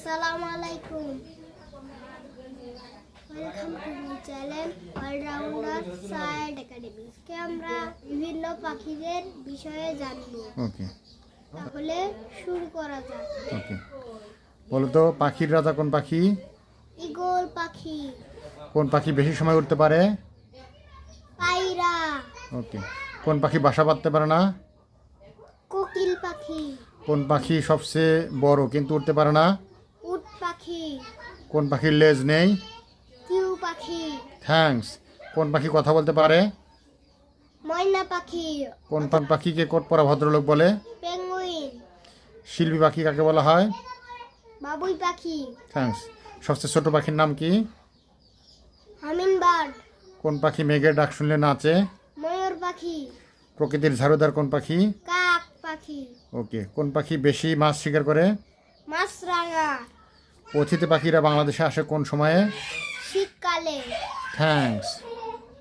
আসসালামু আলাইকুম। Welcome to my channel all rounder science academy. আজকে আমরা বিভিন্ন পাখিদের বিষয়ে জানব। ওকে তাহলে শুরু করা যাক। ওকে বলো তো, পাখির রাজা কোন পাখি? ঈগল পাখি। কোন পাখি বেশি সময় উঠতে পারে? পায়রা। ওকে। কোন পাখি বাসা বাঁধতে পারে না? কোকিল পাখি। কোন পাখি সবচেয়ে বড় কিন্তু উঠতে পারে না? উট পাখি। কোন পাখির লেজ নেই? কিউ পাখি। থ্যাঙ্কস। কোন পাখি কথা বলতে পারে? ময়না পাখি। কোন পাখিকে কোট পরা ভদ্রলোক বলে? পেঙ্গুইন। শিল্পী পাখি কাকে বলা হয়? বাবুই পাখি। থ্যাঙ্কস। সবচেয়ে ছোট পাখির নাম কি? হামিংবার্ড। কোন পাখি মেঘের ডাক শুনলে নাচে? ময়ূর পাখি। প্রকৃতির ঝাড়ুদার কোন পাখি? কাক পাখি। ওকে। কোন পাখি বেশি মাছ শিকার করে? মাছরাঙা। অতিথি পাখিরা বাংলাদেশে আসে কোন সময়ে? শীতকালে। থ্যাঙ্কস।